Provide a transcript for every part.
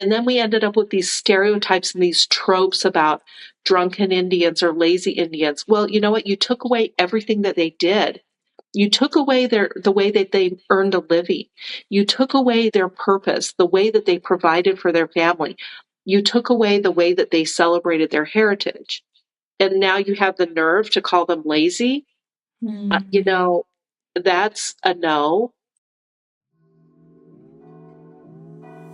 And then we ended up with these stereotypes and these tropes about drunken Indians or lazy Indians. Well, you know what? You took away everything that they did. You took away the way that they earned a living. You took away their purpose, the way that they provided for their family. You took away the way that they celebrated their heritage. And now you have the nerve to call them lazy. You know, that's a no.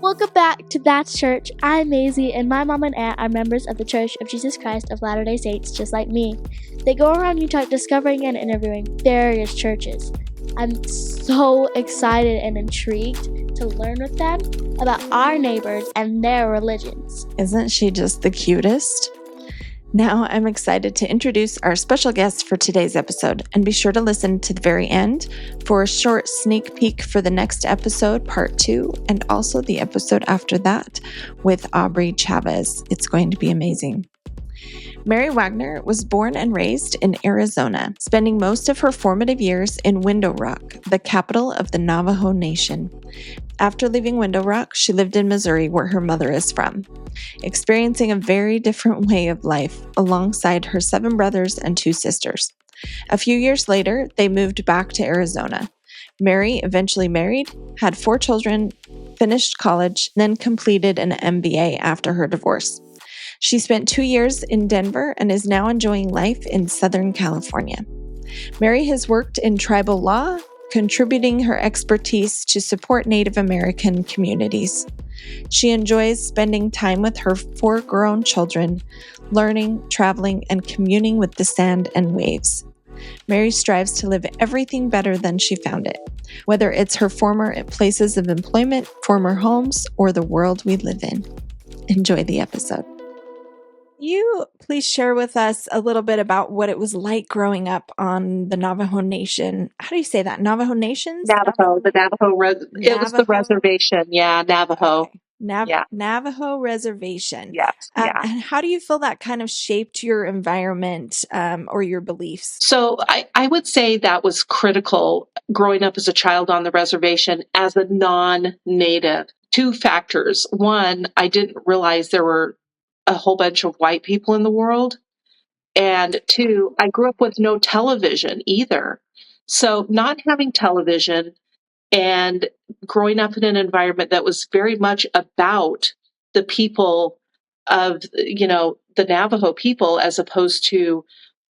Welcome back to That's Church. I'm Maisie, and my mom and aunt are members of the Church of Jesus Christ of Latter-day Saints, just like me. They go around Utah discovering and interviewing various churches. I'm so excited and intrigued to learn with them about our neighbors and their religions. Isn't she just the cutest? Now I'm excited to introduce our special guest for today's episode, and be sure to listen to the very end for a short sneak peek for the next episode, part 2, and also the episode after that with Aubrey Chavez. It's going to be amazing. Mary Wagner was born and raised in Arizona, spending most of her formative years in Window Rock, the capital of the Navajo Nation. After leaving Window Rock, she lived in Missouri, where her mother is from, experiencing a very different way of life alongside her 7 brothers and 2 sisters. A few years later, they moved back to Arizona. Mary eventually married, had 4 children, finished college, then completed an MBA after her divorce. She spent 2 years in Denver and is now enjoying life in Southern California. Mary has worked in tribal law, contributing her expertise to support Native American communities. She enjoys spending time with her 4 grown children, learning, traveling, and communing with the sand and waves. Mary strives to live everything better than she found it, whether it's her former places of employment, former homes, or the world we live in. Enjoy the episode. You please share with us a little bit about what it was like growing up on the Navajo Nation. How do you say that? Navajo Nations? Navajo, the Navajo, it was the reservation. Yeah, Navajo. Okay. Yeah. Navajo Reservation. Yes. Yeah. And how do you feel that kind of shaped your environment or your beliefs? So I would say that was critical growing up as a child on the reservation as a non-native. 2 factors. One, I didn't realize there were a whole bunch of white people in the world. And 2, I grew up with no television either. So not having television and growing up in an environment that was very much about the people of, the Navajo people as opposed to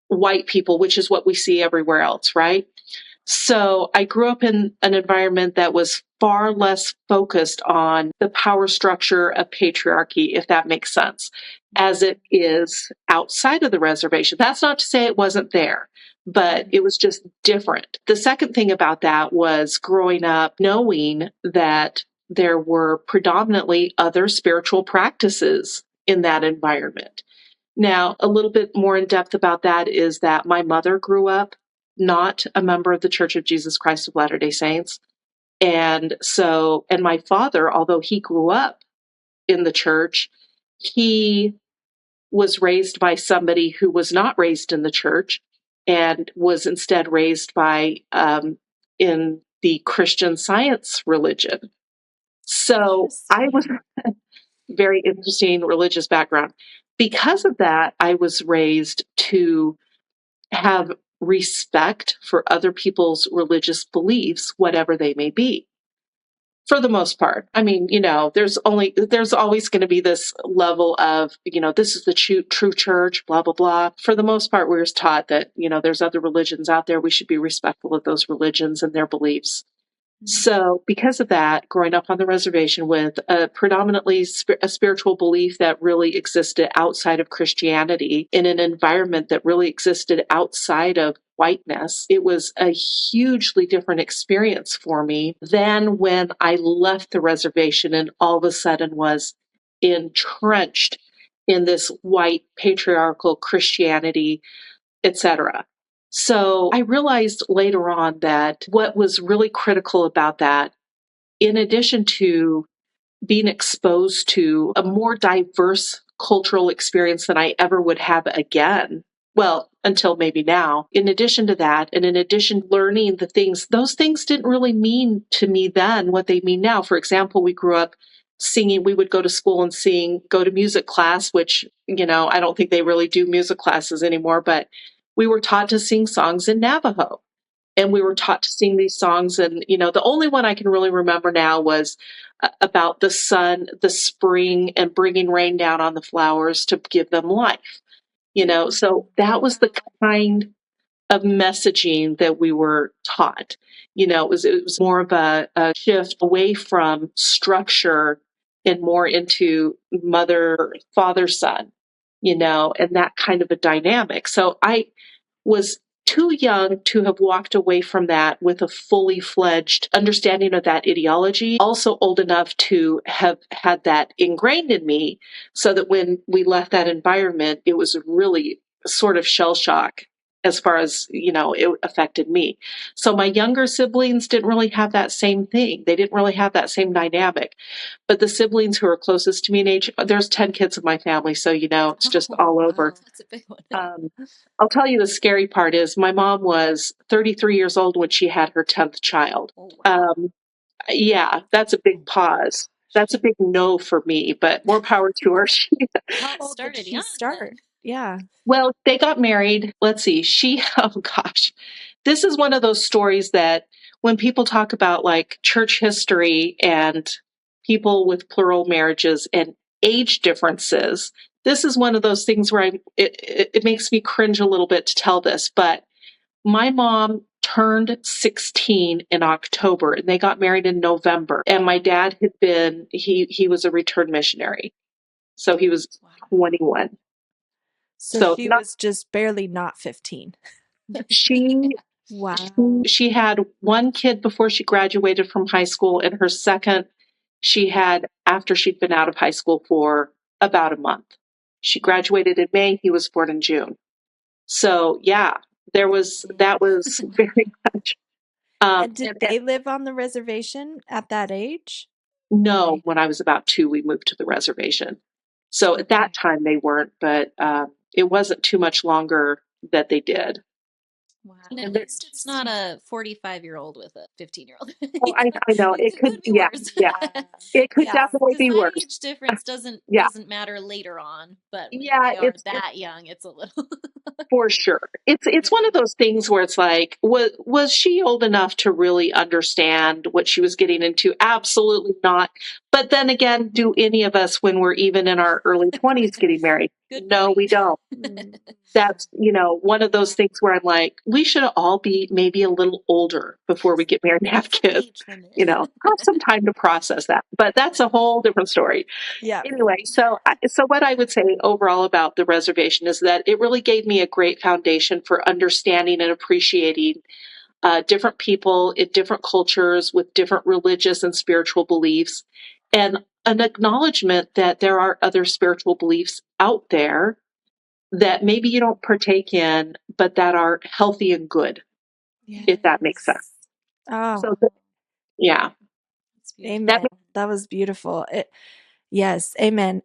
white people, which is what we see everywhere else, right? So I grew up in an environment that was far less focused on the power structure of patriarchy, if that makes sense, as it is outside of the reservation. That's not to say it wasn't there, but it was just different. The second thing about that was growing up knowing that there were predominantly other spiritual practices in that environment. Now, a little bit more in depth about that is that my mother grew up not a member of the Church of Jesus Christ of Latter-day Saints. And my father, although he grew up in the church, he was raised by somebody who was not raised in the church and was instead raised by in the Christian Science religion. So I was very interesting religious background. Because of that, I was raised to have respect for other people's religious beliefs, whatever they may be. For the most part. I mean, there's always going to be this level of, this is the true church, blah, blah, blah. For the most part, we're taught that, there's other religions out there. We should be respectful of those religions and their beliefs. So because of that, growing up on the reservation with a predominantly a spiritual belief that really existed outside of Christianity in an environment that really existed outside of whiteness, it was a hugely different experience for me than when I left the reservation and all of a sudden was entrenched in this white patriarchal Christianity, etc. So I realized later on that what was really critical about that, in addition to being exposed to a more diverse cultural experience than I ever would have again, well, until maybe now, in addition to that, and in addition learning the things, those things didn't really mean to me then what they mean now. For example, we grew up singing. We would go to school and sing, go to music class, which, I don't think they really do music classes anymore, but we were taught to sing songs in Navajo. And we were taught to sing these songs. And, the only one I can really remember now was about the sun, the spring, and bringing rain down on the flowers to give them life. So that was the kind of messaging that we were taught. It was more of a shift away from structure and more into mother, father, son, and that kind of a dynamic. So I was too young to have walked away from that with a fully fledged understanding of that ideology. Also old enough to have had that ingrained in me so that when we left that environment, it was really sort of shell shock as far as, it affected me. So my younger siblings didn't really have that same thing. They didn't really have that same dynamic. But the siblings who are closest to me in age, there's 10 kids in my family. So, it's just all over. That's a big one. I'll tell you the scary part is my mom was 33 years old when she had her 10th child. Oh, wow. Yeah, that's a big pause. That's a big no for me, but more power to her. How old did started she young start? then? Yeah. Well, they got married. Let's see. Oh gosh. This is one of those stories that when people talk about like church history and people with plural marriages and age differences, this is one of those things where it makes me cringe a little bit to tell this, but my mom turned 16 in October and they got married in November. And my dad he was a returned missionary. So he was 21. So she Not was just barely not 15. she Wow. she had one kid before she graduated from high school, and her second she had after she'd been out of high school for about a month. She graduated in May, he was born in June. So yeah, that was very much And did they live on the reservation at that age? no, when I was about 2, we moved to the reservation. So at that time they weren't, but it wasn't too much longer that they did. Wow. And at least it's not a 45-year-old with a 15-year-old. Oh, I know. It could be yeah, worse. yeah. It could definitely be Because worse. that age difference doesn't Yeah. matter later on, but when Yeah, they are that young, it's a little. for sure. It's one of those things where it's like, was she old enough to really understand what she was getting into? Absolutely not. But then again, do any of us when we're even in our early 20s getting married? No, we don't. That's, one of those things where I'm like, we should all be maybe a little older before we get married and have kids. Have some time to process that. But that's a whole different story. Yeah. Anyway, so what I would say overall about the reservation is that it really gave me a great foundation for understanding and appreciating different people in different cultures with different religious and spiritual beliefs, and an acknowledgement that there are other spiritual beliefs out there that maybe you don't partake in, but that are healthy and good, if that makes sense. Oh, So, yeah. amen. That was beautiful. Yes, amen.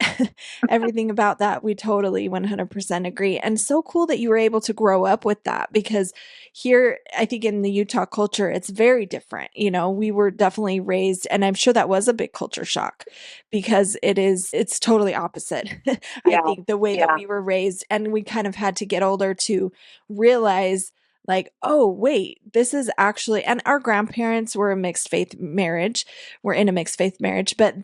Everything about that, we totally 100% agree. And so cool that you were able to grow up with that, because here, I think in the Utah culture, it's very different. We were definitely raised, and I'm sure that was a big culture shock, because it's totally opposite. I think the way that we were raised, and we kind of had to get older to realize, like, oh, wait, this is actually, and our grandparents were a mixed faith marriage. We're in a mixed faith marriage, but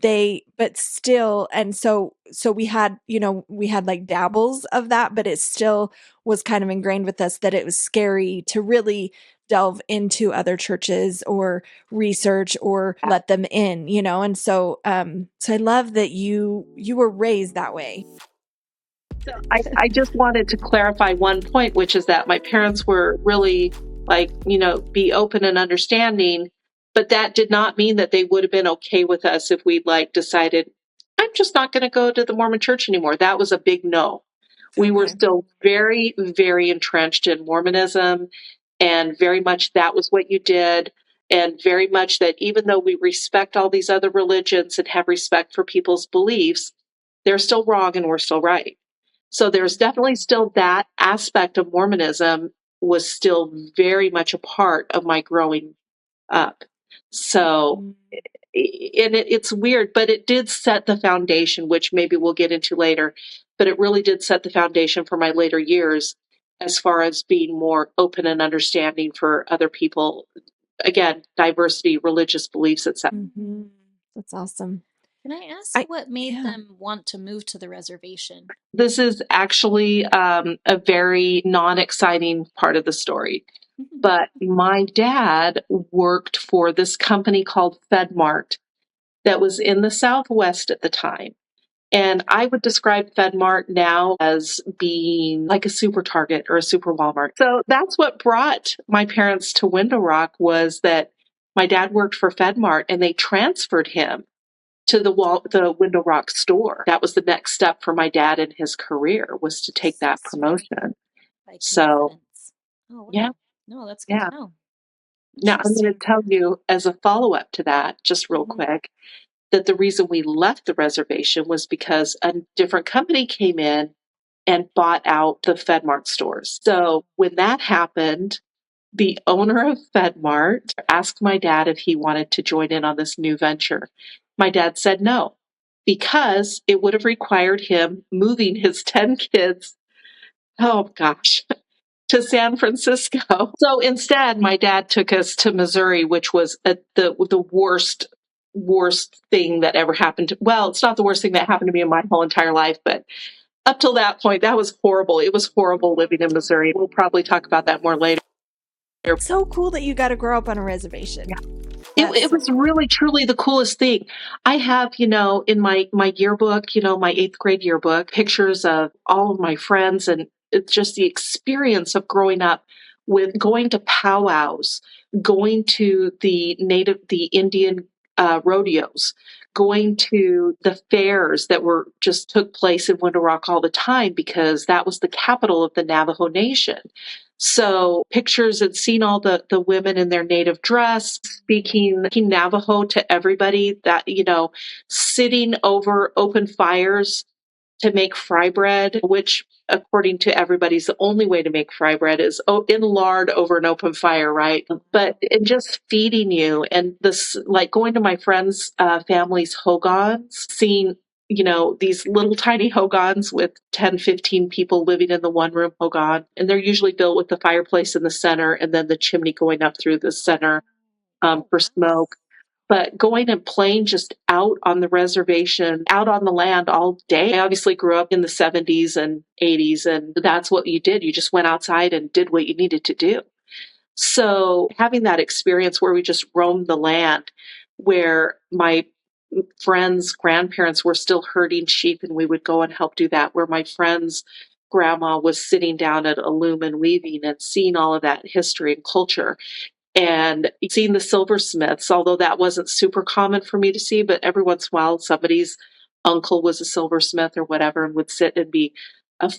still, and so we had, we had like dabbles of that, but it still was kind of ingrained with us that it was scary to really delve into other churches or research or let them in, and so I love that you were raised that way. I just wanted to clarify one point, which is that my parents were really like, be open and understanding, but that did not mean that they would have been okay with us if we'd like decided, I'm just not going to go to the Mormon church anymore. That was a big no. We were still very, very entrenched in Mormonism, and very much that was what you did. And very much that even though we respect all these other religions and have respect for people's beliefs, they're still wrong and we're still right. So there's definitely still that aspect of Mormonism was still very much a part of my growing up. So it's weird, but it did set the foundation, which maybe we'll get into later. But it really did set the foundation for my later years as far as being more open and understanding for other people. Again, diversity, religious beliefs, etc. Mm-hmm. That's awesome. Can I ask what made them want to move to the reservation? This is actually a very non-exciting part of the story. But my dad worked for this company called FedMart that was in the Southwest at the time. And I would describe FedMart now as being like a super Target or a super Walmart. So that's what brought my parents to Window Rock, was that my dad worked for FedMart and they transferred him to the Window Rock store. That was the next step for my dad in his career, was to take that promotion. So, wow. yeah. No, that's good to know. Now, I'm going to tell you as a follow-up to that, just real quick, that the reason we left the reservation was because a different company came in and bought out the FedMart stores. So when that happened, the owner of FedMart asked my dad if he wanted to join in on this new venture. My dad said no, because it would have required him moving his 10 kids, oh gosh, to San Francisco. So instead, my dad took us to Missouri, which was the worst thing that ever happened. Well, it's not the worst thing that happened to me in my whole entire life, but up till that point, that was horrible. It was horrible living in Missouri. We'll probably talk about that more later. It's so cool that you got to grow up on a reservation. Yeah. It was really, truly the coolest thing. I have, in my yearbook, my 8th grade yearbook, pictures of all of my friends, and it's just the experience of growing up with going to powwows, going to the Indian rodeos, going to the fairs that just took place in Window Rock all the time, because that was the capital of the Navajo Nation. So pictures and seeing all the women in their native dress, speaking Navajo to everybody, that, sitting over open fires to make fry bread, which according to everybody is the only way to make fry bread, is in lard over an open fire, right? But and just feeding you, and this, like going to my friends' family's hogans, seeing these little tiny hogans with 10, 15 people living in the one room hogan. And they're usually built with the fireplace in the center and then the chimney going up through the center for smoke. But going and playing just out on the reservation, out on the land all day. I obviously grew up in the 70s and 80s, and that's what you did. You just went outside and did what you needed to do. So having that experience where we just roamed the land, where my friends' grandparents were still herding sheep and we would go and help do that, where my friend's grandma was sitting down at a loom and weaving, and seeing all of that history and culture, and seeing the silversmiths, although that wasn't super common for me to see, but every once in a while somebody's uncle was a silversmith or whatever and would sit and be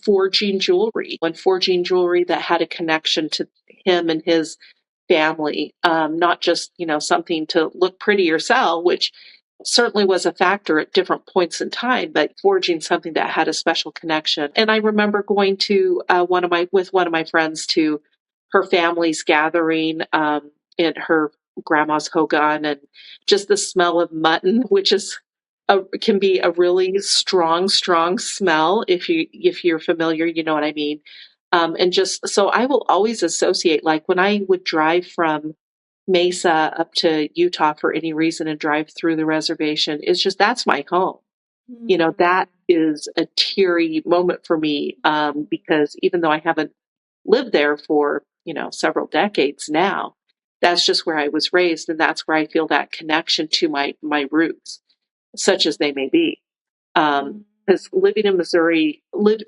forging jewelry that had a connection to him and his family, not just something to look pretty or sell, which certainly was a factor at different points in time, but forging something that had a special connection. And I remember going to one of my friends to her family's gathering in her grandma's hogan, and just the smell of mutton, which can be a really strong smell. If you're familiar, you know what I mean. And just so I will always associate, like when I would drive from Mesa up to Utah for any reason and drive through the reservation, it's just, that's my home. That is a teary moment for me, because even though I haven't lived there for, several decades now, that's just where I was raised. And that's where I feel that connection to my roots, such as they may be. Because living in Missouri,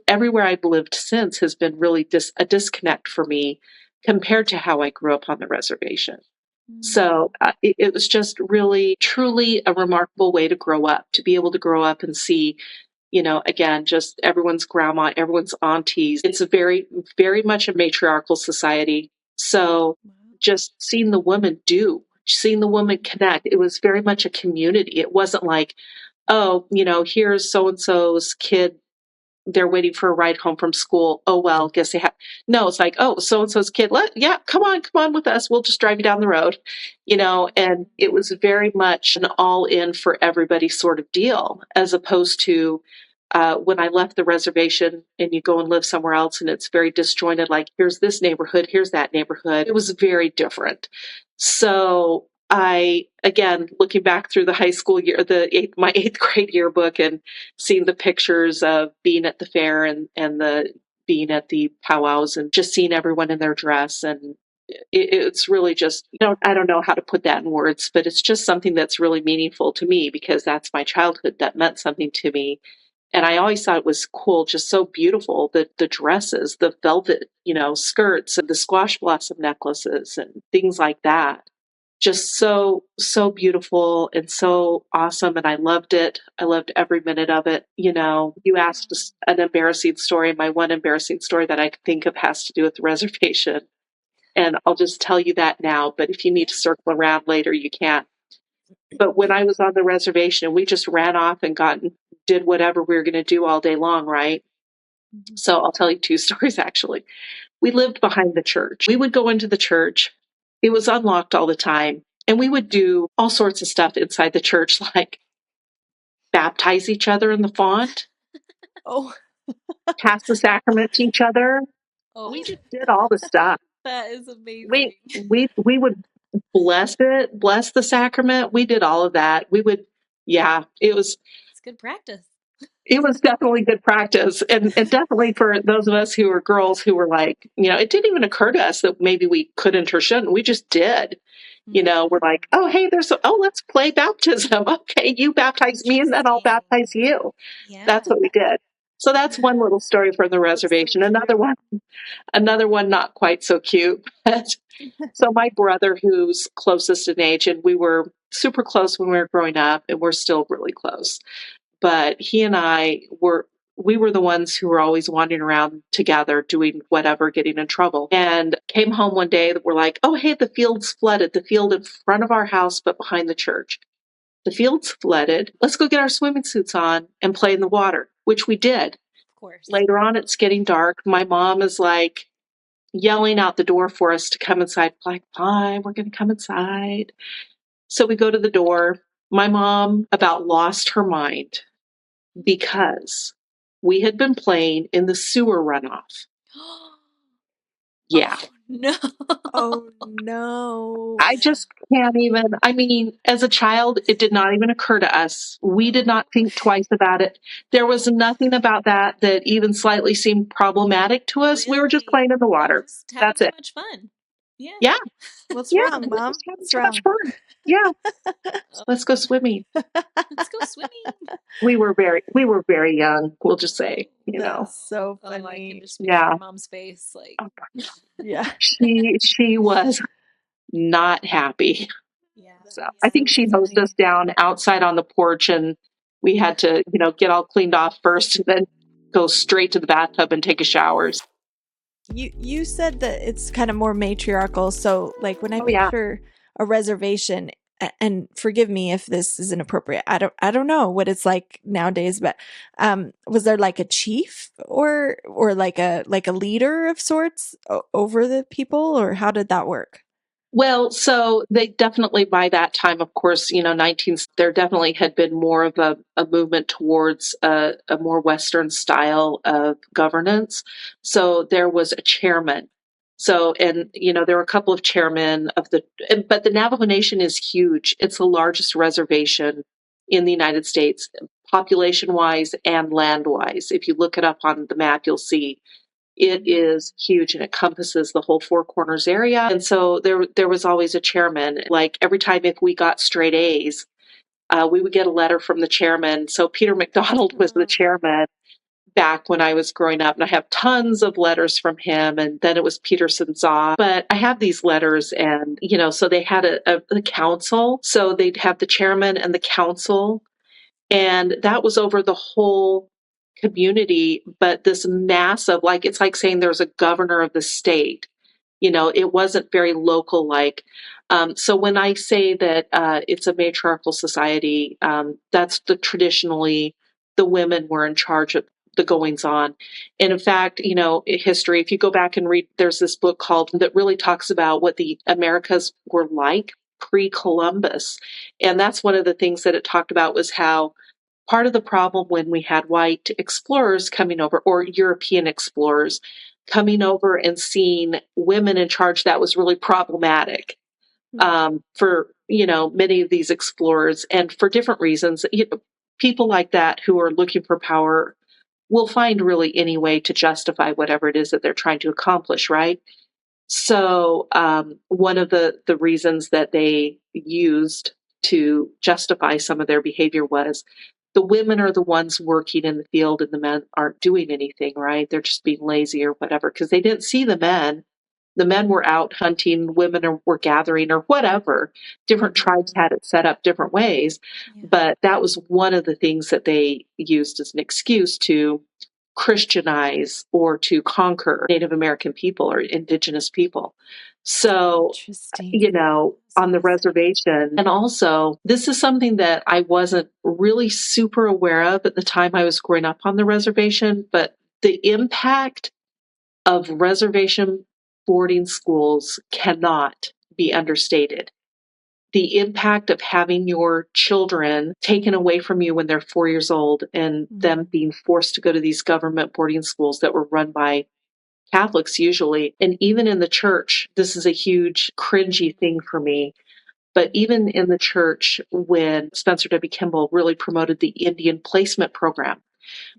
everywhere I've lived since has been really a disconnect for me compared to how I grew up on the reservation. So it was just really, truly a remarkable way to grow up, to be able to grow up and see, again, just everyone's grandma, everyone's aunties. It's a very, very much a matriarchal society. So just seeing the woman connect, it was very much a community. It wasn't like, oh, here's so-and-so's kid they're waiting for a ride home from school. Oh, well, guess they have. No, it's like, oh, so-and-so's kid, come on with us. We'll just drive you down the road, and it was very much an all in for everybody sort of deal, as opposed to when I left the reservation and you go and live somewhere else and it's very disjointed, like here's this neighborhood, here's that neighborhood. It was very different. So again, looking back through the high school year, my eighth grade yearbook and seeing the pictures of being at the fair and the being at the powwows and just seeing everyone in their dress. And it's really just, I don't know how to put that in words, but it's just something that's really meaningful to me because that's my childhood. That meant something to me. And I always thought it was cool, just so beautiful, the dresses, the velvet, skirts and the squash blossom necklaces and things like that. Just so beautiful and so awesome. And I loved it. I loved every minute of it. You asked an embarrassing story. My one embarrassing story that I can think of has to do with the reservation. And I'll just tell you that now. But if you need to circle around later, you can. But when I was on the reservation, we just ran off and did whatever we were going to do all day long, right? So I'll tell you two stories, actually. We lived behind the church. We would go into the church. It was unlocked all the time. And we would do all sorts of stuff inside the church, like baptize each other in the font, Oh, pass the sacrament to each other. Oh, We just did all the stuff. that is amazing. We would bless the sacrament. We did all of that. It's good practice. It was definitely good practice. And definitely for those of us who were girls who were like, it didn't even occur to us that maybe we couldn't or shouldn't. We just did. We're like, oh, hey, let's play baptism. Okay, you baptize me and then I'll baptize you. Yeah. That's what we did. So that's one little story from the reservation. Another one not quite so cute. So my brother, who's closest in age, and we were super close when we were growing up, and we're still really close. But he and we were the ones who were always wandering around together, doing whatever, getting in trouble. And came home one day that we're like, oh, hey, the field's flooded. The field in front of our house, but behind the church. The field's flooded. Let's go get our swimming suits on and play in the water, which we did. Of course. Later on, it's getting dark. My mom is like yelling out the door for us to come inside. Like, fine, we're going to come inside. So we go to the door. My mom about lost her mind because we had been playing in the sewer runoff. Yeah. Oh, no. Oh, no. I just can't even. I mean, as a child, it did not even occur to us. We did not think twice about it. There was nothing about that even slightly seemed problematic to us. We were just playing in the water. Just having That's too it. much fun. Yeah. Yeah. What's Yeah. wrong, we were Mom? just having What's too wrong? much fun. Yeah. Let's go swimming. Let's go swimming. We were very young. We'll just say, That's so funny. I can just picture your mom's face, like. Oh, Yeah. she was not happy. Yeah. So I think she hosed us down outside on the porch, and we had to, get all cleaned off first, and then go straight to the bathtub and take a shower. You said that it's kind of more matriarchal. So like when I yeah. picture a reservation, and forgive me if this is inappropriate. I don't know what it's like nowadays, but was there like a chief or like a leader of sorts over the people, or how did that work? Well, so they definitely, by that time, of course, there definitely had been more of a movement towards a more Western style of governance. So there was a chairman. So, and, there were a couple of chairmen but the Navajo Nation is huge. It's the largest reservation in the United States, population wise and land wise. If you look it up on the map, you'll see. It is huge and it encompasses the whole Four Corners area. And so there was always a chairman. Like every time if we got straight A's, we would get a letter from the chairman. So Peter McDonald was the chairman back when I was growing up. And I have tons of letters from him. And then it was Peterson Zaw. But I have these letters and, so they had a council. So they'd have the chairman and the council. And that was over the whole community, but this massive, like, it's like saying there's a governor of the state. It wasn't very local like. So when I say that it's a matriarchal society, that's traditionally the women were in charge of the goings on. And in fact, history, if you go back and read, there's this book called that really talks about what the Americas were like pre-Columbus. And that's one of the things that it talked about was how part of the problem when we had white explorers coming over or European explorers coming over and seeing women in charge, that was really problematic for many of these explorers, and for different reasons. People like that who are looking for power will find really any way to justify whatever it is that they're trying to accomplish, right? So one of the reasons that they used to justify some of their behavior was the women are the ones working in the field and the men aren't doing anything, right? They're just being lazy or whatever because they didn't see the men. The men were out hunting, women were gathering or whatever. Different tribes had it set up different ways. Yeah. But that was one of the things that they used as an excuse to Christianize or to conquer Native American people or indigenous people. So, Interesting. on the reservation. And also, this is something that I wasn't really super aware of at the time I was growing up on the reservation, but the impact of reservation boarding schools cannot be understated. The impact of having your children taken away from you when they're 4 years old and them being forced to go to these government boarding schools that were run by Catholics usually. And even in the church, this is a huge cringy thing for me. But even in the church, when Spencer W. Kimball really promoted the Indian placement program,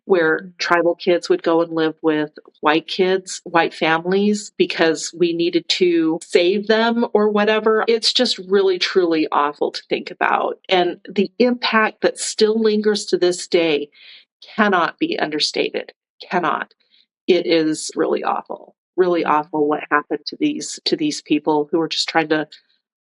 where tribal kids would go and live with white kids, white families, because we needed to save them or whatever. It's just really, truly awful to think about. And the impact that still lingers to this day cannot be understated. Cannot. It is really awful what happened to these people who are just trying to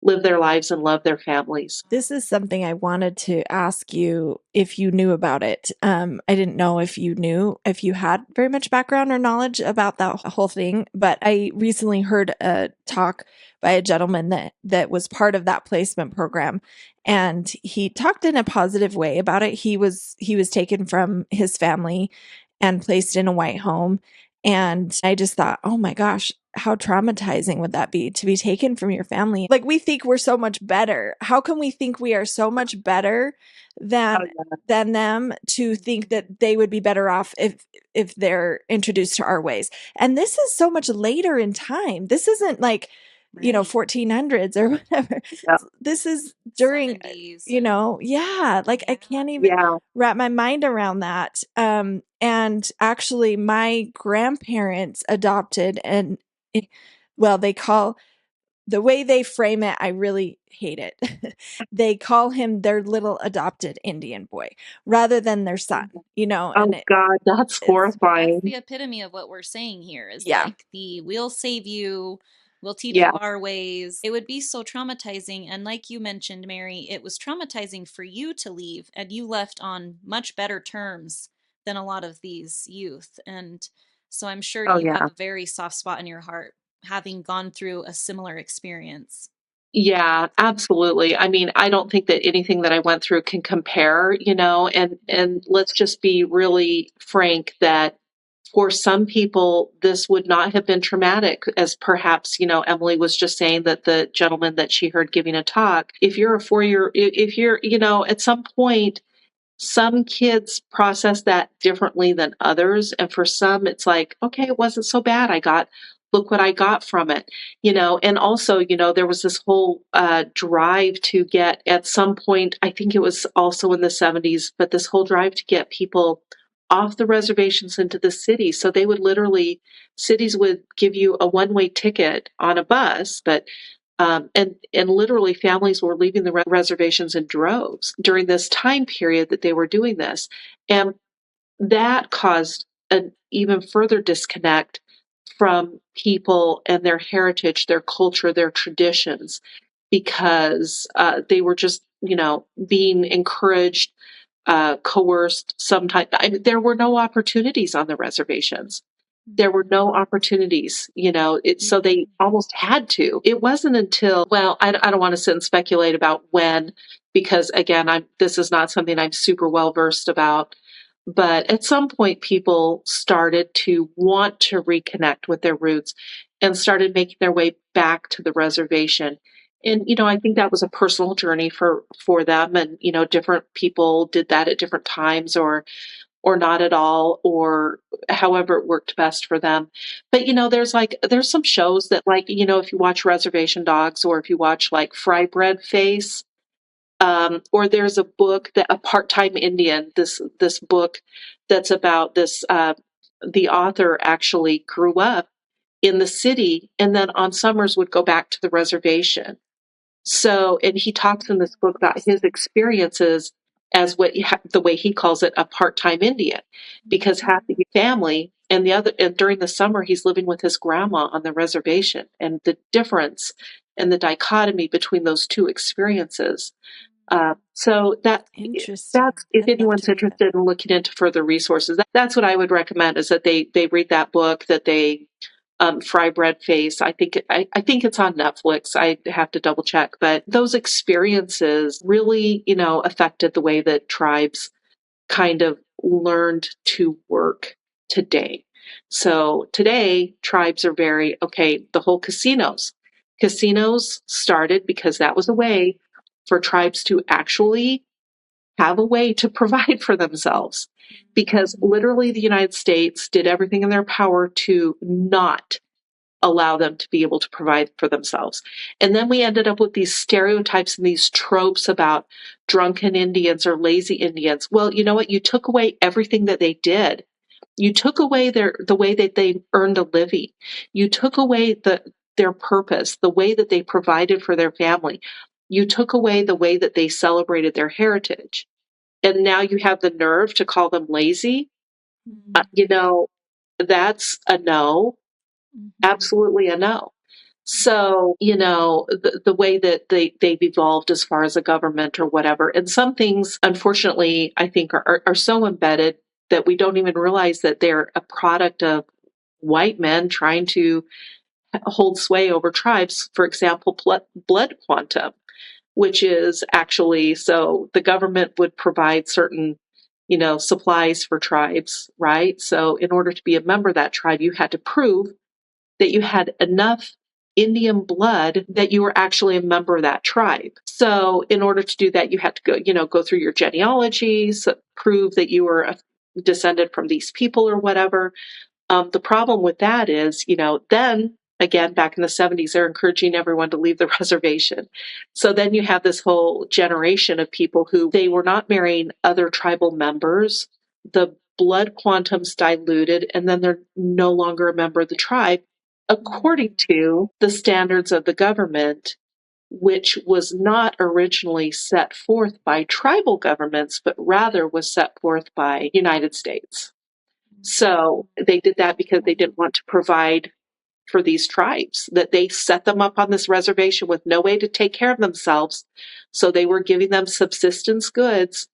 live their lives and love their families. This is something I wanted to ask you if you knew about it. I didn't know if you had very much background or knowledge about that whole thing, but I recently heard a talk by a gentleman that was part of that placement program. And he talked in a positive way about it. He was taken from his family and placed in a white home. And I just thought, oh my gosh, how traumatizing would that be to be taken from your family? Like, we think we're so much better. How can we think we are so much better than them to think that they would be better off if they're introduced to our ways? And this is so much later in time. This isn't like, 1400s or whatever. Yeah. This is during, 70s. like I can't even wrap my mind around that. And actually my grandparents adopted they call the way they frame it, I really hate it. They call him their little adopted Indian boy rather than their son, Oh God, that's horrifying. That's the epitome of what we're saying here is Yeah. like we'll save you, we'll teach you our ways. It would be so traumatizing. And like you mentioned, Mary, it was traumatizing for you to leave, and you left on much better terms than a lot of these youth. And so I'm sure you have a very soft spot in your heart having gone through a similar experience. Yeah, absolutely. I mean, I don't think that anything that I went through can compare, and let's just be really frank that for some people, this would not have been traumatic, as perhaps, Emily was just saying that the gentleman that she heard giving a talk, if you're if you're, at some point, some kids process that differently than others. And for some, it's like, okay, it wasn't so bad. Look what I got from it, and also, there was this whole drive to get at some point, I think it was also in the 70s, but this whole drive to get people off the reservations into the city. So they would cities would give you a one-way ticket on a bus, but and literally families were leaving the reservations in droves during this time period that they were doing this. And that caused an even further disconnect from people and their heritage, their culture, their traditions, because they were just, being encouraged, coerced. Sometimes there were no opportunities on the reservations. There were no opportunities, so they almost had to. It wasn't until, well, I don't want to sit and speculate about when, because again, this is not something I'm super well versed about. But at some point, people started to want to reconnect with their roots and started making their way back to the reservation. And, I think that was a personal journey for them. And, different people did that at different times or not at all, or however it worked best for them. But, there's some shows that if you watch Reservation Dogs or if you watch like Fry Bread Face, or there's a book that a part-time Indian, this book that's about this, the author actually grew up in the city and then on summers would go back to the reservation. So, and he talks in this book about his experiences as the way he calls it, a part-time Indian, because half the family and during the summer he's living with his grandma on the reservation, and the difference and the dichotomy between those two experiences. So Interesting. that's, if I'd love anyone's to read that. interested in looking into further resources, that's what I would recommend, is that they read that book, that they Fry Bread Face. I think it's on Netflix. I have to double check, but those experiences really, affected the way that tribes kind of learned to work today. So today, tribes are very, okay, the whole casinos. Casinos started because that was a way for tribes to actually have a way to provide for themselves. Because literally the United States did everything in their power to not allow them to be able to provide for themselves. And then we ended up with these stereotypes and these tropes about drunken Indians or lazy Indians. Well, you know what? You took away everything that they did. You took away the way that they earned a living. You took away their purpose, the way that they provided for their family. You took away the way that they celebrated their heritage. And now you have the nerve to call them lazy. That's a no. Absolutely a no. So, the way that they've evolved as far as a government or whatever. And some things, unfortunately, I think are so embedded that we don't even realize that they're a product of white men trying to hold sway over tribes. For example, blood quantum, which is actually, so the government would provide certain, supplies for tribes, right? So in order to be a member of that tribe, you had to prove that you had enough Indian blood that you were actually a member of that tribe. So in order to do that, you had to go through your genealogy, so prove that you were descended from these people or whatever. The problem with that is, then again, back in the 70s, they're encouraging everyone to leave the reservation. So then you have this whole generation of people who they were not marrying other tribal members. The blood quantum's diluted, and then they're no longer a member of the tribe, according to the standards of the government, which was not originally set forth by tribal governments, but rather was set forth by United States. So they did that because they didn't want to provide for these tribes, that they set them up on this reservation with no way to take care of themselves. So they were giving them subsistence goods,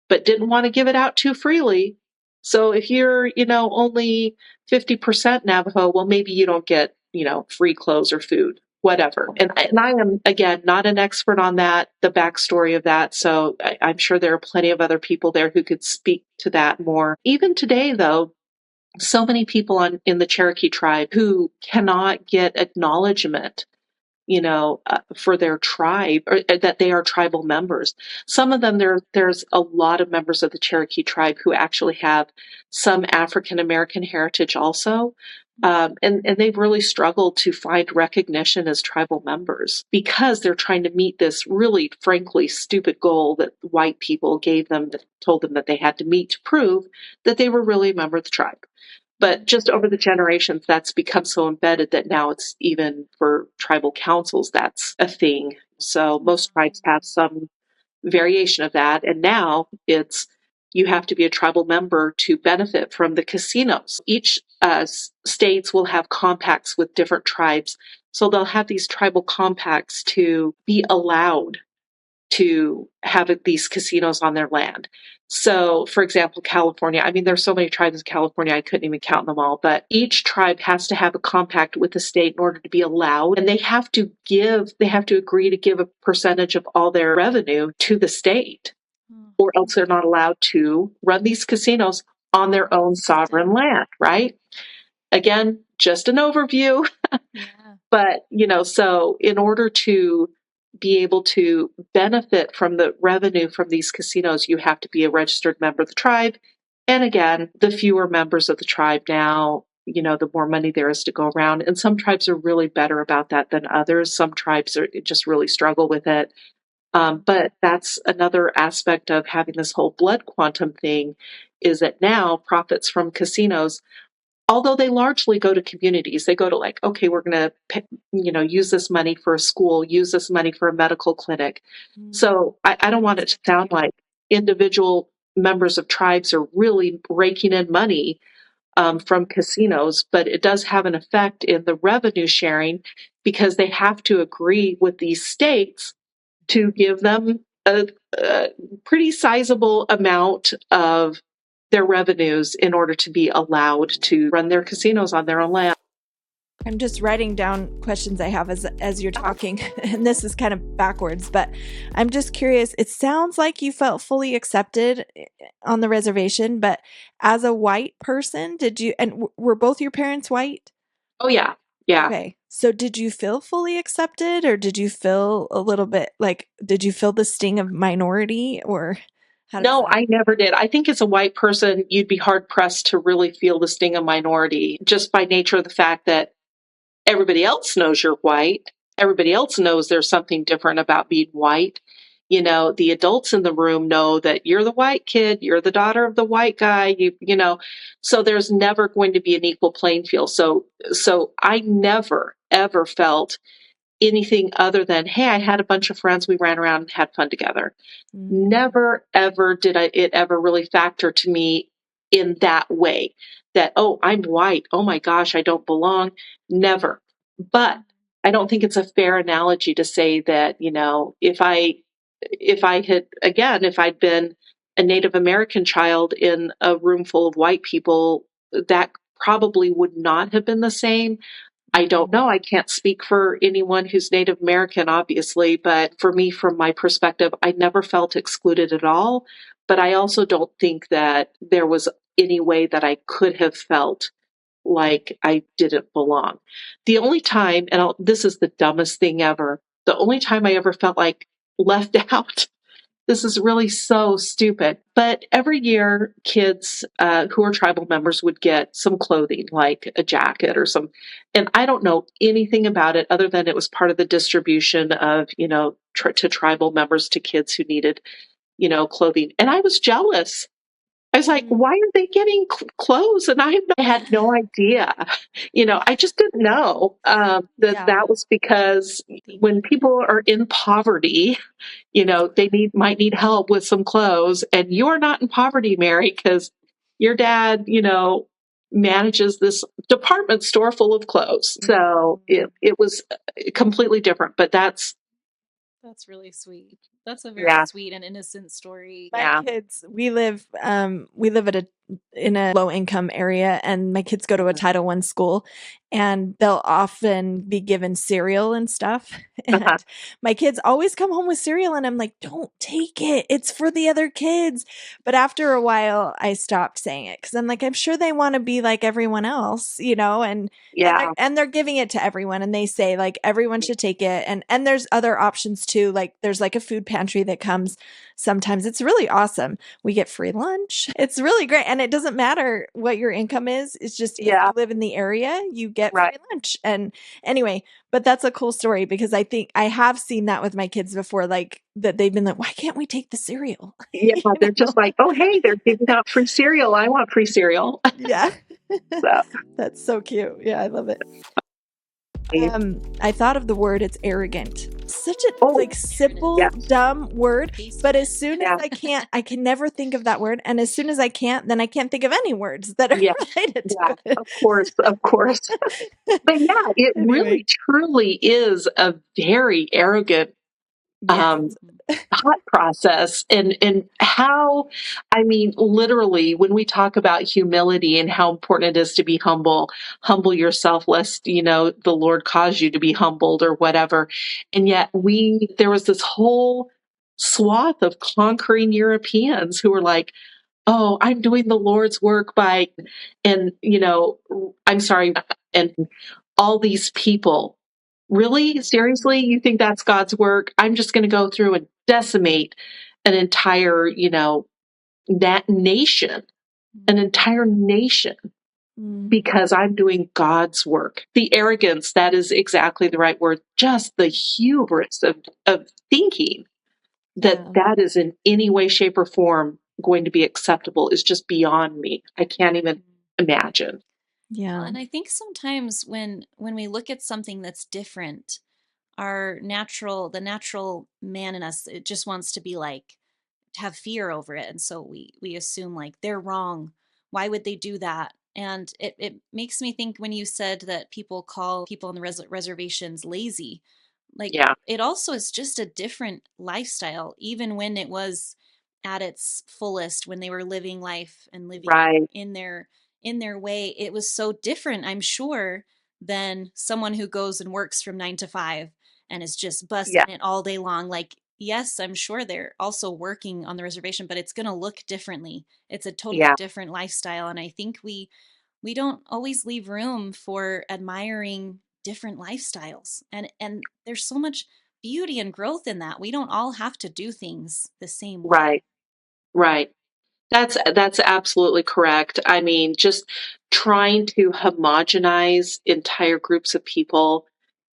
but didn't want to give it out too freely. So if you're, only 50% Navajo, well, maybe you don't get, free clothes or food, whatever. And I am, again, not an expert on that, the backstory of that. So I'm sure there are plenty of other people there who could speak to that more. Even today, though, so many people in the Cherokee tribe who cannot get acknowledgement, for their tribe, or that they are tribal members. Some of them, there's a lot of members of the Cherokee tribe who actually have some African American heritage also. And they've really struggled to find recognition as tribal members because they're trying to meet this really, frankly, stupid goal that white people gave them, that told them that they had to meet to prove that they were really a member of the tribe. But just over the generations, that's become so embedded that now it's even for tribal councils, that's a thing. So most tribes have some variation of that. And now it's, you have to be a tribal member to benefit from the casinos. Each states will have compacts with different tribes. So they'll have these tribal compacts to be allowed to have these casinos on their land. So, for example, California, I mean, there's so many tribes in California, I couldn't even count them all, but each tribe has to have a compact with the state in order to be allowed. And they have to agree to give a percentage of all their revenue to the state. or else they're not allowed to run these casinos on their own sovereign land, right? Again, just an overview. Yeah. But, so in order to be able to benefit from the revenue from these casinos, you have to be a registered member of the tribe. And again, the fewer members of the tribe now, the more money there is to go around. And some tribes are really better about that than others. Some tribes just really struggle with it. But that's another aspect of having this whole blood quantum thing, is that now profits from casinos, although they largely go to communities, they go to like, okay, we're going to, use this money for a school, use this money for a medical clinic. So I don't want it to sound like individual members of tribes are really raking in money from casinos, but it does have an effect in the revenue sharing, because they have to agree with these states to give them a pretty sizable amount of their revenues in order to be allowed to run their casinos on their own land. I'm just writing down questions I have as you're talking, and this is kind of backwards, but I'm just curious. It sounds like you felt fully accepted on the reservation, but as a white person, did you, and were both your parents white? Oh, yeah. Yeah. Okay. So did you feel fully accepted, or did you feel a little bit like, did you feel the sting of minority, or how does No, that? I never did. I think as a white person, you'd be hard pressed to really feel the sting of minority, just by nature of the fact that everybody else knows you're white. Everybody else knows there's something different about being white. The adults in the room know that you're the white kid, you're the daughter of the white guy, so there's never going to be an equal playing field. So I never, ever felt anything other than, hey, I had a bunch of friends, we ran around and had fun together. Never, ever did it ever really factor to me in that way, that, oh, I'm white, oh my gosh, I don't belong. Never. But I don't think it's a fair analogy to say that, if I'd been a Native American child in a room full of white people, that probably would not have been the same. I don't know. I can't speak for anyone who's Native American, obviously, but for me, from my perspective, I never felt excluded at all. But I also don't think that there was any way that I could have felt like I didn't belong. The only time, and this is the dumbest thing ever, the only time I ever felt like left out, this is really so stupid. But every year, kids who are tribal members would get some clothing, like a jacket or some. And I don't know anything about it other than it was part of the distribution of, to tribal members, to kids who needed, clothing. And I was jealous. I was like, why are they getting clothes? And I had no idea. I just didn't know that was because when people are in poverty, they might need help with some clothes. And you're not in poverty, Mary, because your dad, manages this department store full of clothes. So it was completely different. But that's really sweet. That's a very sweet and innocent story. My kids, we live in a low income area, and my kids go to a Title I school, and they'll often be given cereal and stuff. And my kids always come home with cereal, and I'm like, don't take it. It's for the other kids. But after a while, I stopped saying it, because I'm like, I'm sure they want to be like everyone else, and they're giving it to everyone, and they say like everyone should take it. And there's other options too. Like there's like a food pantry that comes sometimes. It's really awesome. We get free lunch. It's really great. And it doesn't matter what your income is. It's just if you live in the area, you get free lunch. And anyway, but that's a cool story, because I think I have seen that with my kids before, like that they've been like, why can't we take the cereal? Yeah, they're just like, oh, hey, they're giving out free cereal. I want free cereal. Yeah. That's so cute. Yeah, I love it. I thought of the word, it's arrogant. Such a simple, dumb word. But as soon as I can never think of that word. And as soon as I can't, then I can't think of any words that are related to it. Of course. But it really truly is a very arrogant thought process. And how, I mean, literally, when we talk about humility and how important it is to be humble yourself, lest, the Lord cause you to be humbled or whatever. And yet there was this whole swath of conquering Europeans who were like, oh, I'm doing the Lord's work by, and, I'm sorry, and all these people. Really? Seriously? You think that's God's work? I'm just going to go through and decimate an entire, nation, an entire nation, because I'm doing God's work. The arrogance, that is exactly the right word. Just the hubris of thinking that is in any way, shape, or form going to be acceptable is just beyond me. I can't even imagine. Yeah. And I think sometimes when we look at something that's different, the natural man in us, it just wants to be like, to have fear over it. And so we assume like they're wrong. Why would they do that? And it makes me think when you said that people call people on the reservations lazy, like Yeah, it also is just a different lifestyle, even when it was at its fullest, when they were living life and living right. in their way. It was so different, I'm sure, than someone who goes and works from 9 to 5 and is just busting Yeah, it all day long. Like, yes, I'm sure they're also working on the reservation, but it's going to look differently. It's a totally yeah, different lifestyle. And I think we don't always leave room for admiring different lifestyles. And there's so much beauty and growth in that. We don't all have to do things the same way. right, right. That's absolutely correct. I mean, just trying to homogenize entire groups of people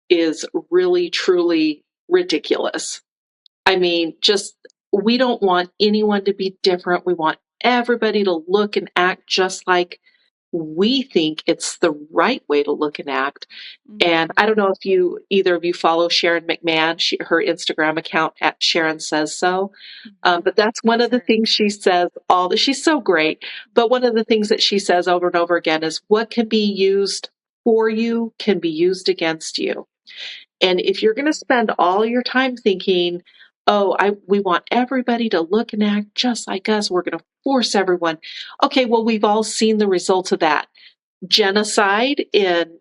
is really, truly ridiculous. I mean, just we don't want anyone to be different. We want everybody to look and act just like we think it's the right way to look and act. And I don't know if either of you follow Sharon McMahon, her Instagram account at Sharon Says So. But that's one Love of the her. things she says she's so great. But one of the things that she says over and over again is what can be used for you can be used against you. And if you're going to spend all your time thinking, oh, we want everybody to look and act just like us, we're going to force everyone. Okay, well, we've all seen the results of that. Genocide in,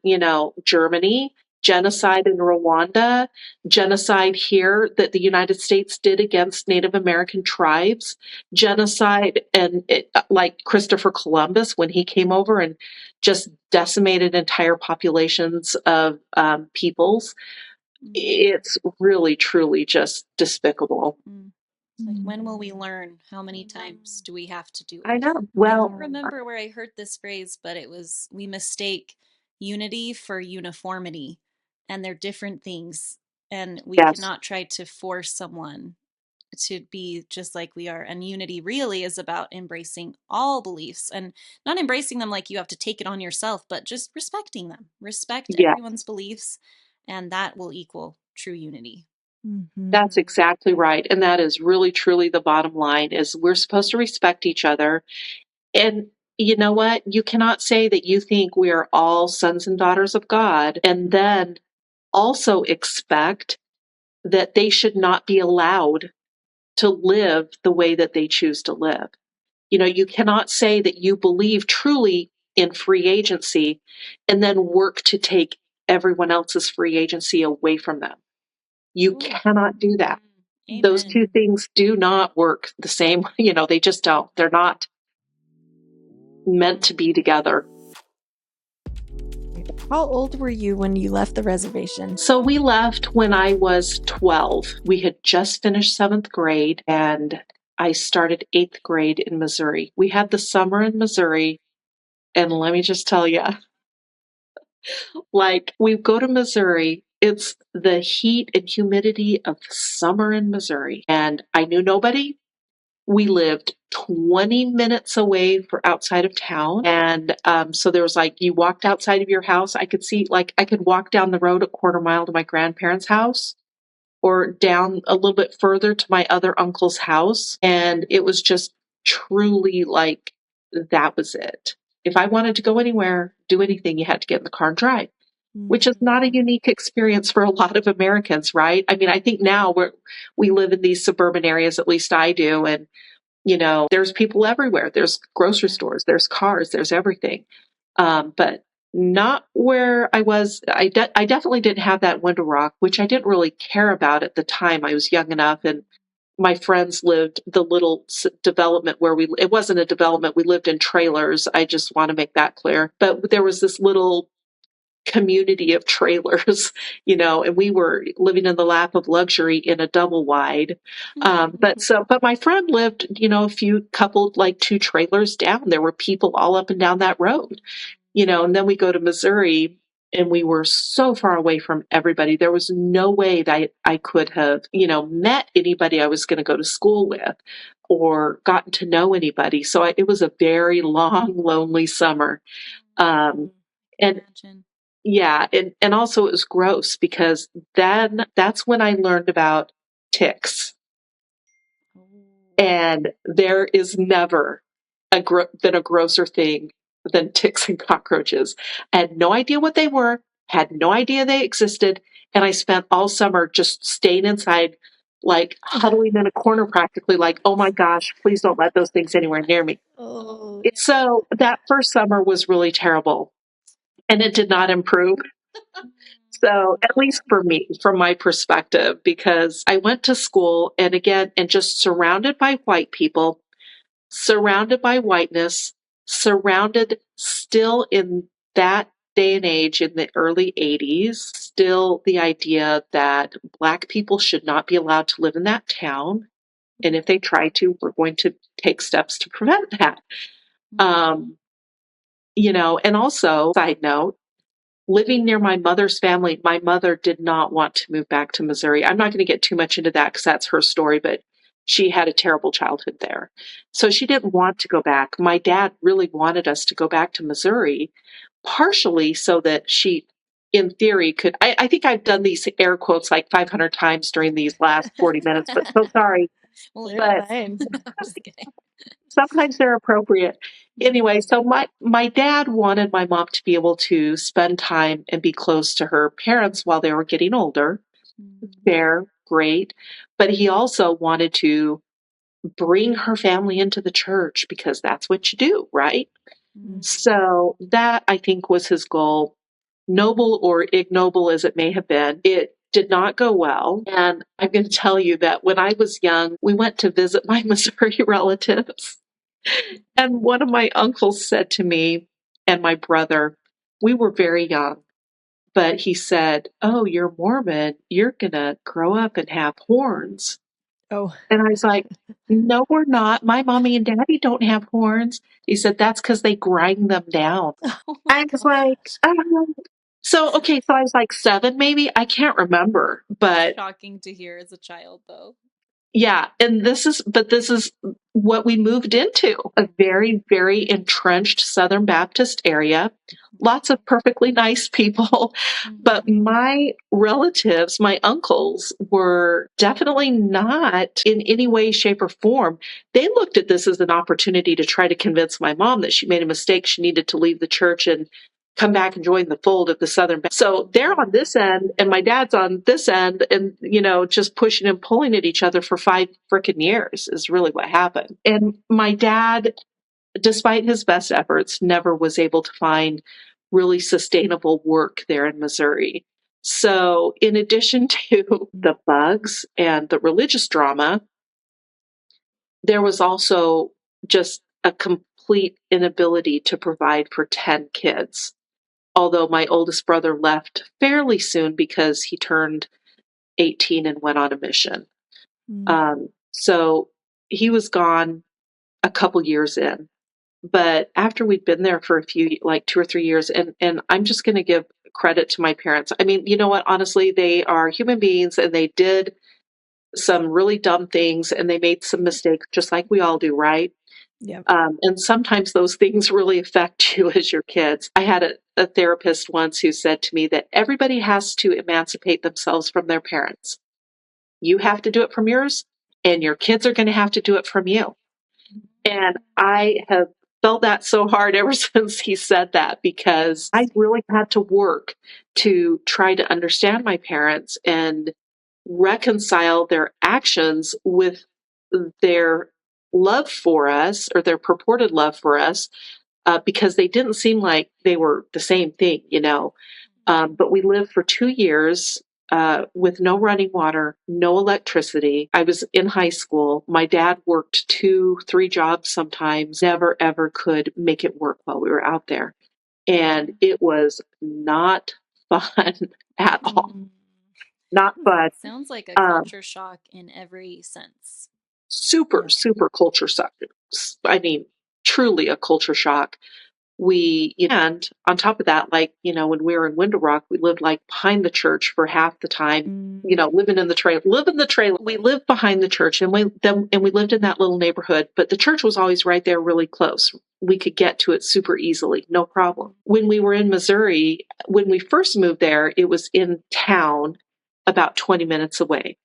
Germany, genocide in Rwanda, genocide here that the United States did against Native American tribes, genocide and like Christopher Columbus when he came over and just decimated entire populations of peoples. It's really, truly just despicable. It's like, when will we learn? How many times do we have to do I it? know. I don't Well, remember where I heard this phrase, but it was, we mistake unity for uniformity, and they're different things. And we yes, cannot try to force someone to be just like we are. And unity really is about embracing all beliefs, and not embracing them like you have to take it on yourself, but just respecting them. Respect yeah, everyone's beliefs, and that will equal true unity. that's exactly right. And that is really, truly the bottom line is we're supposed to respect each other. And you know what? You cannot say that you think we are all sons and daughters of God and then also expect that they should not be allowed to live the way that they choose to live. You cannot say that you believe truly in free agency and then work to take everyone else's free agency away from them. You Ooh. cannot do that. Those Amen. two things do not work the same. They just don't. They're not meant to be together. How old were you when you left the reservation? So we left when I was 12. We had just finished seventh grade and I started eighth grade in Missouri. We had the summer in Missouri. And let me just tell you, like we go to Missouri, it's the heat and humidity of summer in Missouri. And I knew nobody. We lived 20 minutes away for outside of town. And so there was like, you walked outside of your house. I could see, like, I could walk down the road a quarter mile to my grandparents' house or down a little bit further to my other uncle's house. And it was just truly like, that was it. If I wanted to go anywhere, do anything, you had to get in the car and drive, which is not a unique experience for a lot of Americans, right? I mean, I think now we live in these suburban areas, at least I do, and there's people everywhere. There's grocery stores, there's cars, there's everything. But not where I was. I definitely didn't have that window rock, which I didn't really care about at the time. I was young enough and my friends lived the little development where it wasn't a development. We lived in trailers. I just want to make that clear. But there was this little community of trailers, and we were living in the lap of luxury in a double wide. But my friend lived, a few coupled, like 2 trailers down. There were people all up and down that road, and then we go to Missouri and we were so far away from everybody. There was no way that I could have, met anybody I was going to go to school with or gotten to know anybody. So it was a very long, lonely summer. And yeah, and also it was gross because then that's when I learned about ticks. And there is never been a grosser thing than ticks and cockroaches. I had no idea what they were, had no idea they existed, and I spent all summer just staying inside, like huddling in a corner practically, like, oh my gosh, please don't let those things anywhere near me. So that first summer was really terrible, and it did not improve. So, at least for me, from my perspective, because I went to school and again, and just surrounded by white people, surrounded by whiteness, surrounded still in that day and age in the early 80s, still the idea that Black people should not be allowed to live in that town. And if they try to, we're going to take steps to prevent that. And also, side note, living near my mother's family, my mother did not want to move back to Missouri. I'm not going to get too much into that because that's her story, but she had a terrible childhood there. So she didn't want to go back. My dad really wanted us to go back to Missouri, partially so that she, in theory, could. I think I've done these air quotes like 500 times during these last 40 minutes, but so sorry. But sometimes they're appropriate. Anyway, so my dad wanted my mom to be able to spend time and be close to her parents while they were getting older. Fair, great. But he also wanted to bring her family into the church because that's what you do, right? So that, I think, was his goal. Noble or ignoble as it may have been, it did not go well. And I'm going to tell you that when I was young, we went to visit my Missouri relatives. And one of my uncles said to me and my brother, we were very young, but he said, "Oh, you're Mormon. You're going to grow up and have horns." Oh. And I was like, "No, we're not. My mommy and daddy don't have horns." He said, "That's because they grind them down." I was like, so I was like 7, maybe. I can't remember, but shocking to hear as a child, though. yeah, and this is what we moved into, a very, very entrenched Southern Baptist area. Lots of perfectly nice people. But my relatives, my uncles, were definitely not in any way, shape, or form. They looked at this as an opportunity to try to convince my mom that she made a mistake. She needed to leave the church and come back and join the fold of the Southern Baptist. So they're on this end and my dad's on this end and, just pushing and pulling at each other for 5 frickin' years is really what happened. And my dad, despite his best efforts, never was able to find really sustainable work there in Missouri. So in addition to the bugs and the religious drama, there was also just a complete inability to provide for 10 kids. Although my oldest brother left fairly soon because he turned 18 and went on a mission. So he was gone a couple years in. But after we'd been there for a few, like 2 or 3 years, and I'm just going to give credit to my parents. I mean, you know what? Honestly, they are human beings and they did some really dumb things and they made some mistakes, just like we all do, right? Yeah. And sometimes those things really affect you as your kids. I had a therapist once who said to me that everybody has to emancipate themselves from their parents. You have to do it from yours, and your kids are going to have to do it from you. And I have felt that so hard ever since he said that, because I really had to work to try to understand my parents and reconcile their actions with their love for us, or their purported love for us, because they didn't seem like they were the same thing, But we lived for 2 years with no running water, no electricity. I was in high school. My dad worked 2, 3 jobs sometimes, never ever could make it work while we were out there. And it was not fun at all. Not fun. Sounds like a culture shock in every sense. Super, super culture shock. I mean, truly a culture shock. And on top of that, like, when we were in Window Rock, we lived like behind the church for half the time, living in the trailer. We lived behind the church and we lived in that little neighborhood, but the church was always right there really close. We could get to it super easily, no problem. When we were in Missouri, when we first moved there, it was in town about 20 minutes away.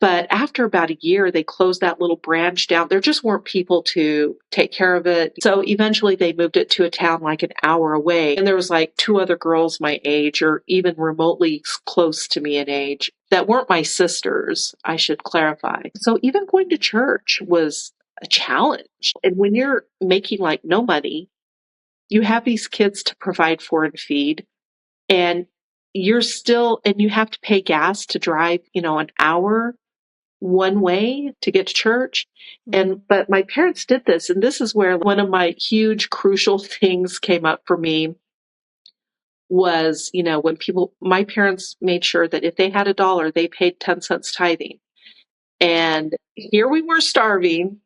But after about a year, they closed that little branch down. There just weren't people to take care of it. So eventually they moved it to a town like an hour away. And there was like 2 other girls my age or even remotely close to me in age that weren't my sisters, I should clarify. So even going to church was a challenge. And when you're making like no money, you have these kids to provide for and feed. And you have to pay gas to drive, an hour one way to get to church. But my parents did this, and this is where one of my huge crucial things came up for me was, my parents made sure that if they had $1, they paid 10 cents tithing. And here we were starving.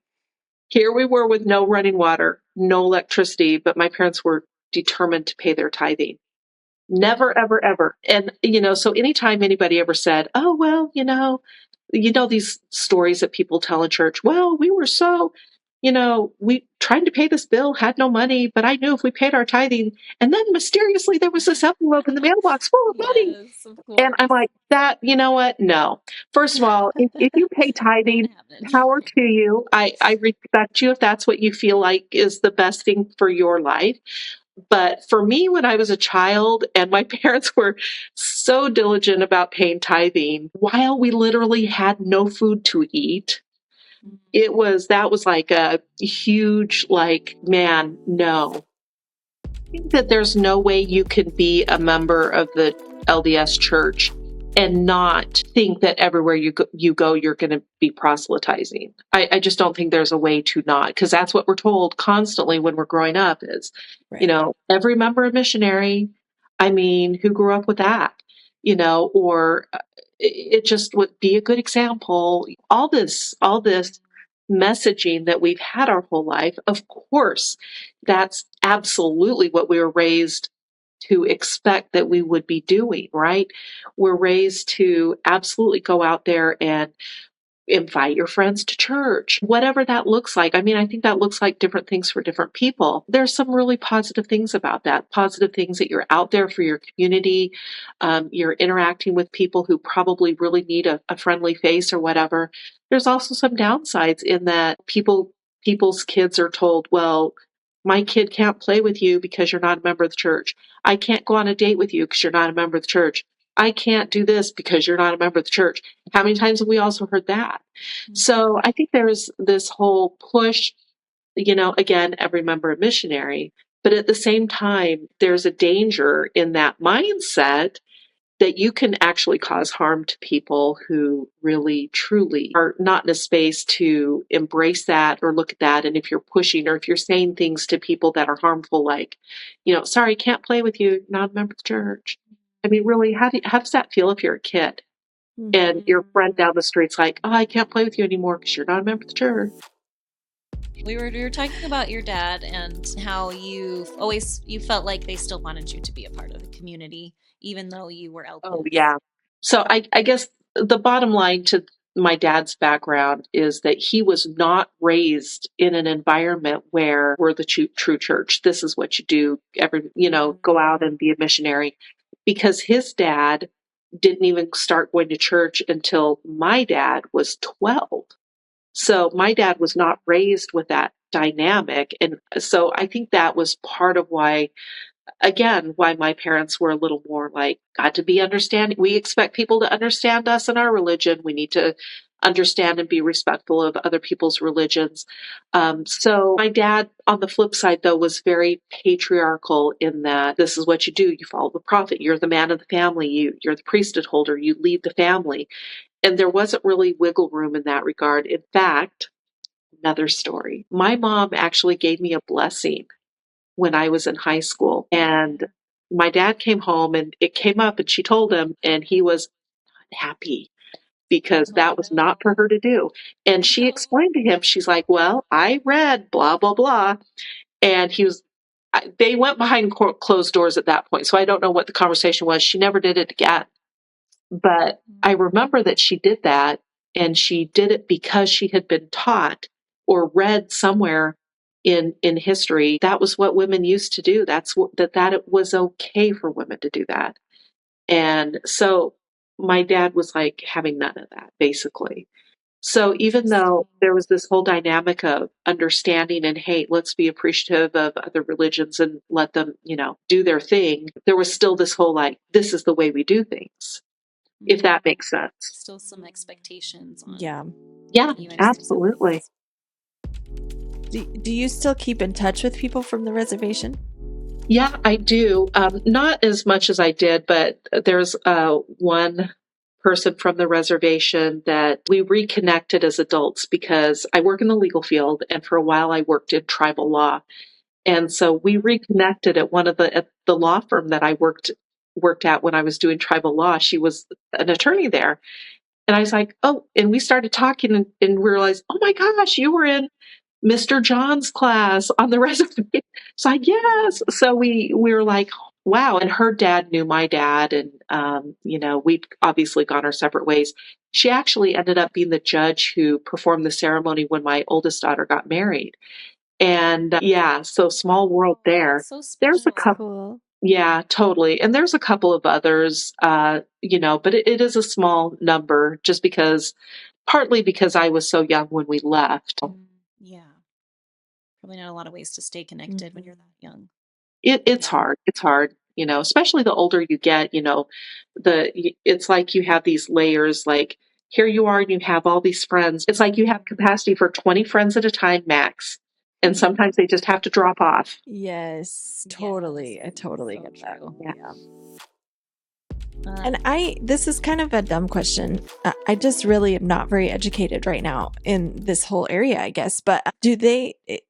Here we were with no running water, no electricity, but my parents were determined to pay their tithing. Never, ever, ever. And, so anytime anybody ever said, oh, well, these stories that people tell in church, well, we were so, we tried to pay this bill, had no money, but I knew if we paid our tithing, and then mysteriously there was this envelope in the mailbox full of money. Yes, of And I'm like, that, you know what? No. First of all, if you pay tithing, power to you. I respect you if that's what you feel like is the best thing for your life. But for me, when I was a child and my parents were so diligent about paying tithing, while we literally had no food to eat, that was like a huge, like, man, no. I think that there's no way you can be a member of the LDS church and not think that everywhere you go you're going to be proselytizing. I just don't think there's a way to not, because that's what we're told constantly when we're growing up is, every member a missionary. I mean, who grew up with that? Or it just would be a good example. All this messaging that we've had our whole life, of course, that's absolutely what we were raised to expect that we would be doing, right? We're raised to absolutely go out there and invite your friends to church, whatever that looks like. I mean, I think that looks like different things for different people. There's some really positive things about that, positive things that you're out there for your community. You're interacting with people who probably really need a friendly face or whatever. There's also some downsides in that people's kids are told, well, my kid can't play with you because you're not a member of the church. I can't go on a date with you because you're not a member of the church. I can't do this because you're not a member of the church. How many times have we also heard that? So I think there's this whole push, again, every member a missionary, but at the same time, there's a danger in that mindset that you can actually cause harm to people who really, truly are not in a space to embrace that or look at that. And if you're pushing or if you're saying things to people that are harmful, like, sorry, can't play with you, not a member of the church. I mean, really, how does that feel if you're a kid? And your friend down the street's like, oh, I can't play with you anymore because you're not a member of the church. We were talking about your dad and how you felt like they still wanted you to be a part of the community, even though you were LDS. Oh, yeah. So I guess the bottom line to my dad's background is that he was not raised in an environment where we're the true church. This is what you do. Go out and be a missionary, because his dad didn't even start going to church until my dad was 12. So my dad was not raised with that dynamic. And so I think that was part of why my parents were a little more like, got to be understanding. We expect people to understand us and our religion. We need to understand and be respectful of other people's religions. So my dad, on the flip side, though, was very patriarchal in that this is what you do. You follow the prophet. You're the man of the family. You're the priesthood holder. You lead the family. And there wasn't really wiggle room in that regard. In fact, another story. My mom actually gave me a blessing when I was in high school. And my dad came home and it came up and she told him, and he was happy because that was not for her to do. And she explained to him, she's like, well, I read blah, blah, blah. And they went behind closed doors at that point. So I don't know what the conversation was. She never did it again. But I remember that she did that, and she did it because she had been taught or read somewhere in history that was what women used to do. That it was okay for women to do that. And so my dad was like having none of that, basically. So even though there was this whole dynamic of understanding and, hey, let's be appreciative of other religions and let them, do their thing, there was still this whole like, this is the way we do things, if that makes sense. Still some expectations on Yeah. Yeah, absolutely. Do you still keep in touch with people from the reservation? Yeah, I do. Not as much as I did, but there's one person from the reservation that we reconnected as adults because I work in the legal field, and for a while I worked in tribal law. And so we reconnected at at the law firm that I worked at when I was doing tribal law. She was an attorney there. And I was like, oh, and we started talking and realized, oh my gosh, you were in Mr. John's class on the reservation. It's like, yes. So we were like, wow. And her dad knew my dad. And, we'd obviously gone our separate ways. She actually ended up being the judge who performed the ceremony when my oldest daughter got married. And so small world there. So special. There's a couple. Cool. Yeah, totally. And there's a couple of others, but it is a small number just partly because I was so young when we left. Yeah. Probably not a lot of ways to stay connected when you're that young. It's hard. It's hard, especially the older you get, it's like you have these layers, like here you are and you have all these friends. It's like you have capacity for 20 friends at a time max. And sometimes they just have to drop off. Yes, totally. Yes, I totally so get that. true. Yeah. And this is kind of a dumb question. I just really am not very educated right now in this whole area, I guess. But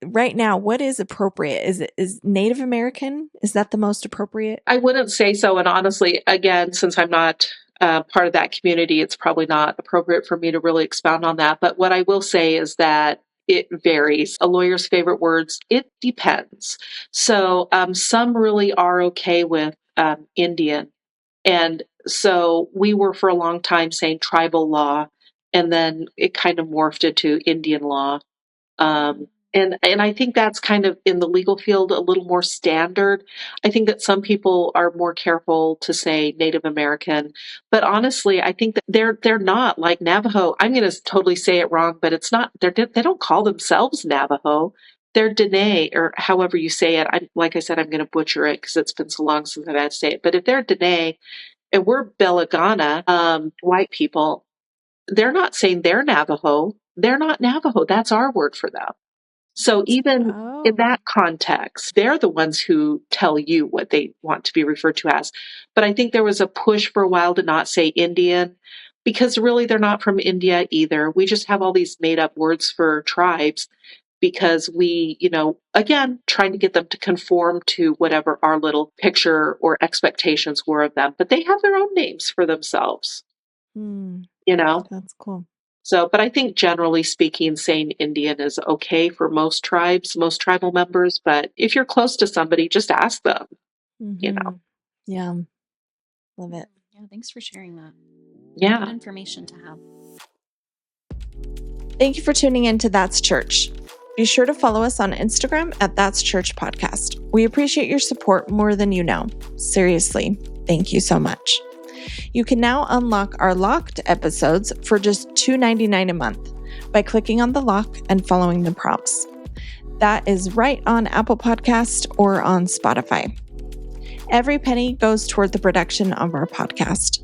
right now, what is appropriate? Is Native American? Is that the most appropriate? I wouldn't say so. And honestly, again, since I'm not part of that community, it's probably not appropriate for me to really expound on that. But what I will say is that it varies. A lawyer's favorite words, it depends. So some really are okay with Indian. And so we were for a long time saying tribal law, and then it kind of morphed into Indian law. And I think that's kind of in the legal field a little more standard. I think that some people are more careful to say Native American, but honestly, I think that they're not like Navajo. I'm going to totally say it wrong, but it's not. They don't call themselves Navajo. They're Dene, or however you say it. Like I said, I'm going to butcher it because it's been so long since I've had to say it. But if they're Dene and we're Belagana, white people, they're not saying they're Navajo. They're not Navajo. That's our word for them. So even in that context, they're the ones who tell you what they want to be referred to as. But I think there was a push for a while to not say Indian because really they're not from India either. We just have all these made up words for tribes because we, again, trying to get them to conform to whatever our little picture or expectations were of them. But they have their own names for themselves, That's cool. So, but I think generally speaking, saying Indian is okay for most tribes, most tribal members. But if you're close to somebody, just ask them, Yeah. Love it. Yeah, thanks for sharing that. Yeah. Good information to have. Thank you for tuning in to That's Church. Be sure to follow us on Instagram at That's Church Podcast. We appreciate your support more than you know. Seriously, thank you so much. You can now unlock our locked episodes for just $2.99 a month by clicking on the lock and following the prompts. That is right on Apple Podcast or on Spotify. Every penny goes toward the production of our podcast.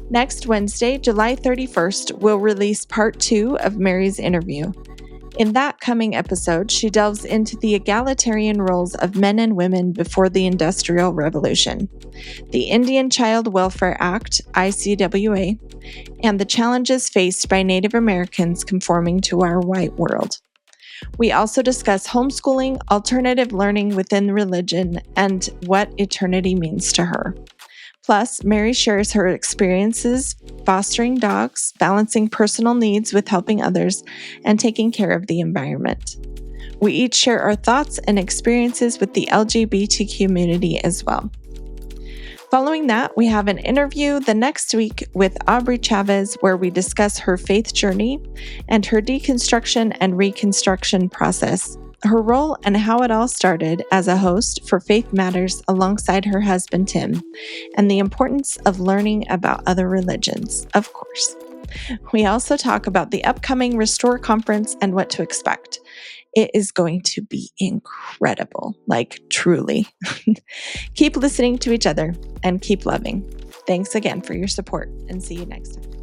Next Wednesday, July 31st, we'll release part 2 of Mary's interview. In that coming episode, she delves into the egalitarian roles of men and women before the Industrial Revolution, the Indian Child Welfare Act, ICWA, and the challenges faced by Native Americans conforming to our white world. We also discuss homeschooling, alternative learning within religion, and what eternity means to her. Plus, Mary shares her experiences fostering dogs, balancing personal needs with helping others, and taking care of the environment. We each share our thoughts and experiences with the LGBT community as well. Following that, we have an interview the next week with Aubrey Chavez, where we discuss her faith journey and her deconstruction and reconstruction process, her role and how it all started as a host for Faith Matters alongside her husband Tim, and the importance of learning about other religions, of course. We also talk about the upcoming Restore Conference and what to expect. It is going to be incredible, like truly. Keep listening to each other and keep loving. Thanks again for your support, and see you next time.